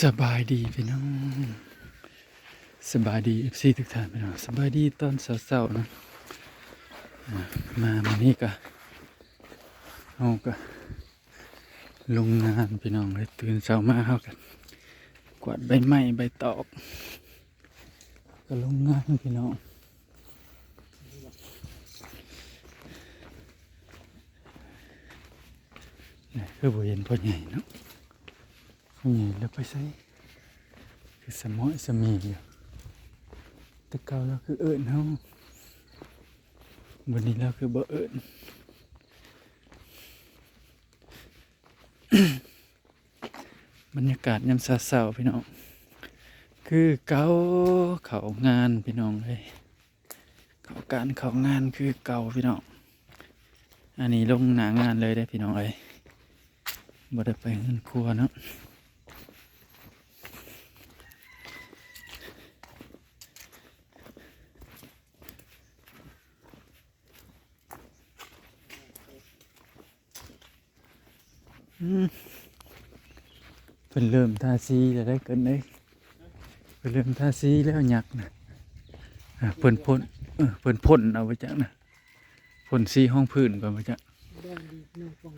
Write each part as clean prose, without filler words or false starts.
สบายดีพี่น้องสบายดีFCทุกท่านพี่น้องสบายดีตอนเช้าๆนะมานี่ก็เอาก็ลงงานพี่น้องเลยตื่นเช้ามาเฮากันกวาดใบไม้ใบตอกก็ลงงานพี่น้องนี่คือบ่เห็นพ่อใหญ่เนาะพ่อใหญ่แล้วไปใส่คือสมอยสมีอยู่แต่เก่าเราคือเอิ้นเฮาวันนี้เราคือบ่เอิ้น บรรยากาศยามเช้าๆพี่น้องคือเก่าเขางานพี่น้องเลยเขางานคือเก่าพี่น้องอันนี้ลงหนางานเลยได้พี่น้องเลยบ่ได้ไปเงินครัวเนาะเพิ่นเริ่มทาสีแล้วได้เกินเลยเพิ่นเริ่มทาสีแล้วหยักนะเพิ่นพ่นเพิ่นพ่นเอาไว้จังนะพ่นสีห้องพื้นก่อนไว้จัง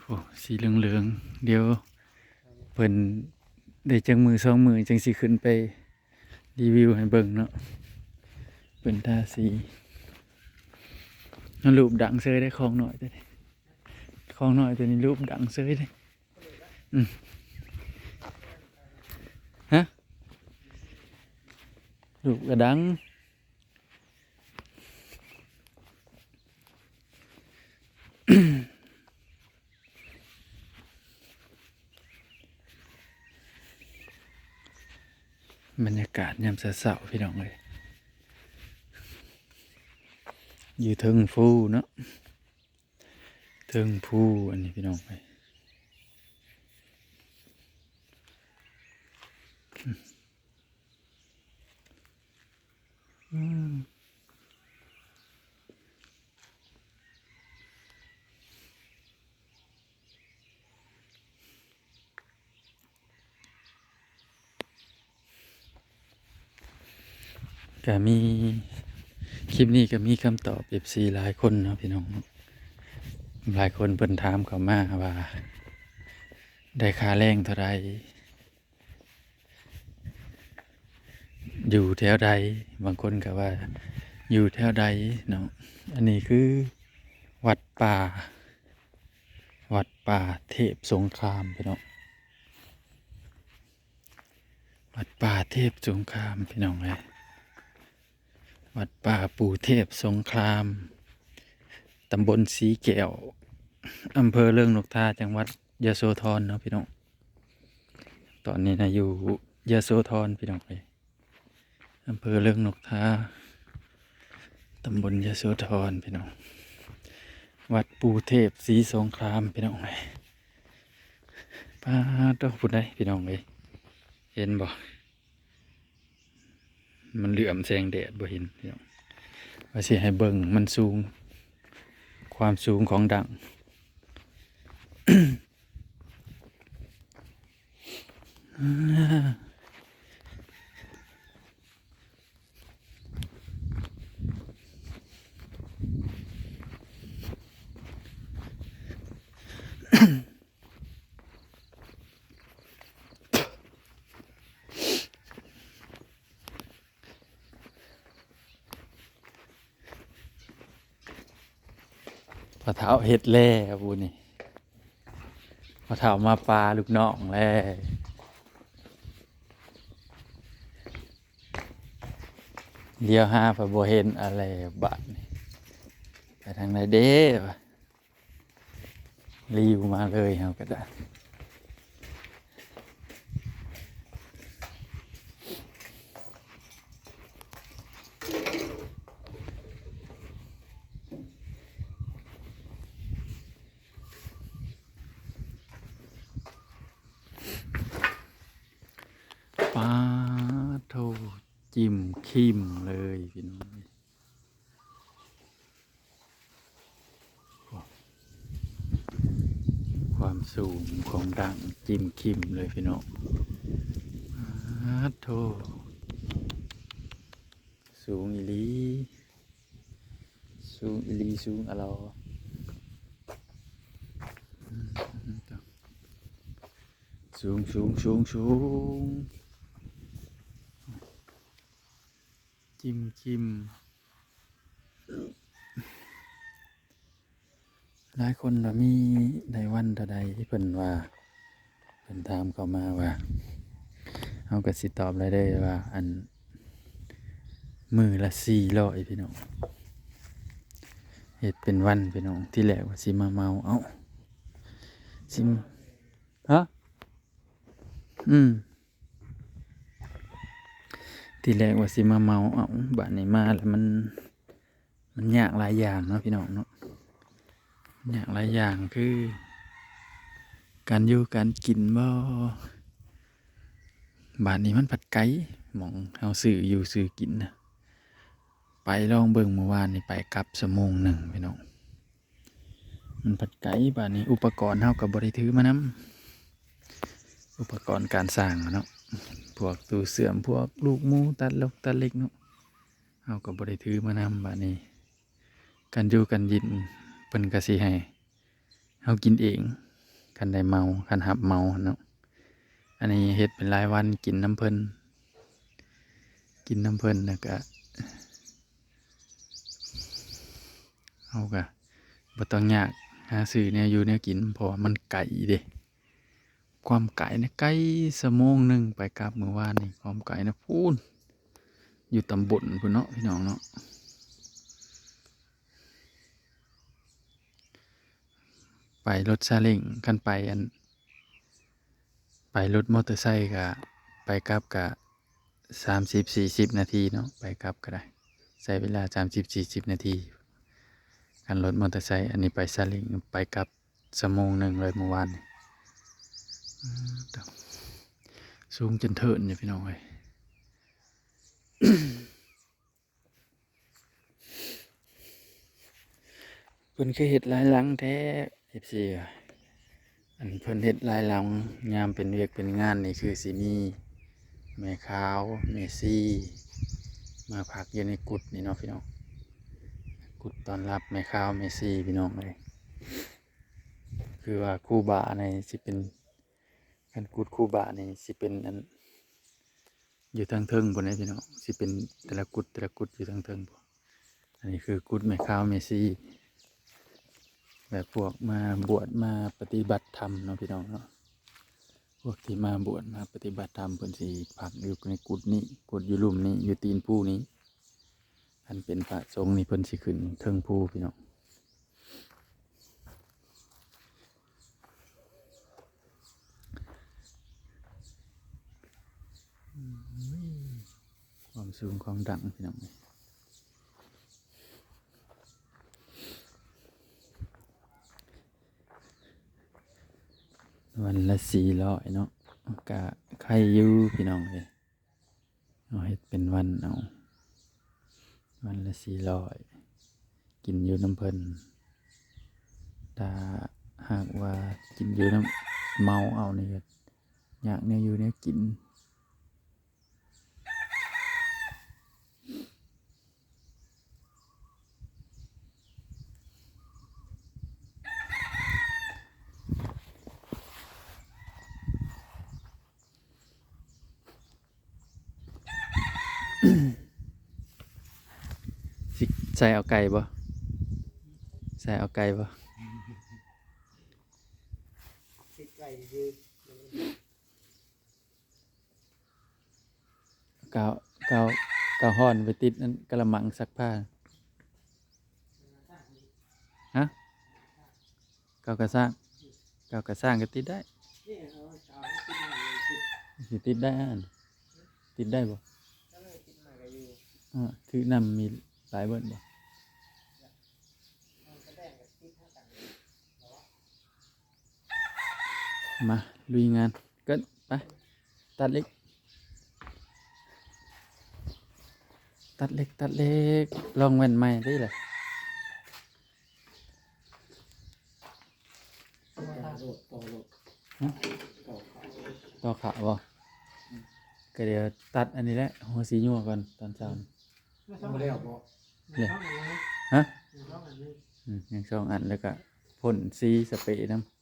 โอ้สีเหลืองๆเดี๋ยวเพิ่นได้จังมือสองมือจังสิขึ้นไปรีวิวให้เบิ่งเนาะเพิ่นทาสีนั่นรูปดังเซยได้ของหน่อยตัวนี้ของหน่อยตัวนี้รูปดังเซยได้ฮะรูปกระดังบรรยากาศยามเช้าๆพี่น้องเลยอยู่เทิงภูเนาะเทิงภูอันนี้พี่น้องไปก็มีคลิปนี้ก็มีคำตอบ FC หลายคนเนาะพี่น้องหลายคนเพิ่นถามเข้ามาว่าได้ค่าแรงเท่าไรอยู่แถวใดบางคนก็ว่าอยู่แถวใดเนาะอันนี้คือวัดป่าเทพสงครามพี่น้องวัดป่าเทพสงครามพี่น้องเลยวัดป่าปู่เทพสงครามตำบลสีแก้วอำเภอเริงนกทาจังหวัดยโสธรเนาะพี่น้องตอนนี้นะอยู่ยโสธรพี่น้องเลยอำเภอเริงนกทาตำบลยโสธรพี่น้องวัดปู่เทพศรีสงครามพี่น้องเลยป้าต้องพูดได้พี่น้องเลยเห็นบ่มันเหลื่อมแสงแดดบ่เห็นพี่น้องว่าสิให้เบิ่งมันสูงความสูงของดัง พอเท้าเฮ็ดแล่บูนี่พอเท้ามาปลาลูกน้องแล่เลี้ยวห้าพอบ่เห็นอะไรบาดนี่ไปทางไหนเด้วะรีวมาเลยเฮาก็ได้ปลาโทจิ้มขิมเลยพี่น้องความสูงของดังจิ้มขิมเลยพี่น้อง โธสูงอีหลีสูงอีหลีสูงอะเราสูงสูงสูงสูงจิ้มจิ้มหลายคนเรามีในวันใดที่เพิ่นว่าเพิ่นถามเข้ามาว่าเอาก็สิตอบได้เลยว่าอันมือละ400พี่น้องเฮ็ดเป็นวันพี่น้องที่แรกว่าสิมาเมาเอ้าสิฮะที่แรกว่าสิมาเมาเอ้าบัดนี้มาแล้วมันยากหลายอย่างเนาะพี่น้องเนาะยากหลายอย่างคือการอยู่การกินบ่บาดนี้มันผัดไก่หม่องเฮาซื้ออยู่ซื้อกินนะไปลองเบิ่งเมื่อวานนี่ไปกลับ1 ชั่วโมงพี่น้องมันผัดไก่บาดนี้อุปกรณ์เฮาก็บ่ได้ถือมานำอุปกรณ์การสร้างเนาะพวกตู้เสื่อมพวกลูกหมูตัดเล็กเนาะเฮาก็บ่ได้ถือมานำบาดนี้การอยู่กันยินเพิ่นก็สิให้เฮากินเองคันได้เมาคันหับเมาเนาะอันนี้เฮ็ดเป็นรายวันกินน้ำเพิ่นแล้วก็เฮาก็บ่ต้องยากหาซื้อแนวอยู่แนวกินเพราะว่ามันไกลเด้ความไกลนะไกล1 ชั่วโมงไปกลับมื้อวานนี่ความไกลนะพูนอยู่ตำบลพุ่นเนาะพี่น้องเนาะไปรถซาเล้งคันไปรถมอเตอร์ไซค์ก็ไปกลับก็30-40 นาทีเนาะไปกลับก็ได้ใช้เวลา30-40 นาทีคันรถมอเตอร์ไซค์อันนี้ไปซาเล้งไปกลับ1 ชั่วโมงเลยเมื่อวานนี่สูงจนเถินอยู่พี่น้องเอ้ย เพิ่นคือเฮ็ดหลายหลังแท้ FC อันเพิ่นเฮ็ดหลายหลังยามเป็นเวียกเป็นงานนี่คือสิมีแม่ขาวแม่ซี่มาพักอยู่ในกุฏนี่เนาะพี่น้องกุฏต้อนรับแม่ขาวแม่ซี่พี่น้องเลยคือว่าครูบาในสิเป็นคันกุฏครูบานี่สิเป็นอันอยู่ทางเทิงพุ่นเด้พี่น้องสิเป็นแต่ละกุฏอยู่ทางเทิงพุ่นอันนี้คือกุฏแม่ขาวแม่ซี่แบบพวกมาบวชมาปฏิบัติธรรมเนาะพี่น้องเนาะพวกที่มาบวชมาปฏิบัติธรรมเพิ่นสิพักอยู่ในกุฏนี้กุฏอยู่หลุมนี้อยู่ตีนภูนี้อันเป็นพระสงฆ์นี่เพิ่นสิขึ้นเทิงภูพี่น้องความสูงความดังพี่น้องวันละ400เนาะก็ใครอยู่พี่น้องเลยเอาเฮ็ดเป็นวันเอาวันละ400กินอยู่น้ำเพิ่นถ้าหากว่ากินอยู่น้ำเมาเอานี่ก็อยากเนี่ยอยู่เนี่ยกินสิใส่เอาไก่บ่ใส่เอาไก่บ่กาวกาวกาวห่อนไปติดนั่นกระมังซักผ้าฮะกาวกระสร้างก็ติดได้สิติดได้อ่านติดได้บ่คือนำมีหลายเบิ่นบ่มาลุยงานก็ไปตัดเล็กลองแว่นใหม่ได้เลยต่อขาบ่ ก็เดี๋ยวตัดอันนี้แหละหัวสีญัวก่อนตอนเช้านี่ บ่ได้เอาบ่ ฮะยังสองอันแล้วก็พ่นสีสเปรย์น้ำ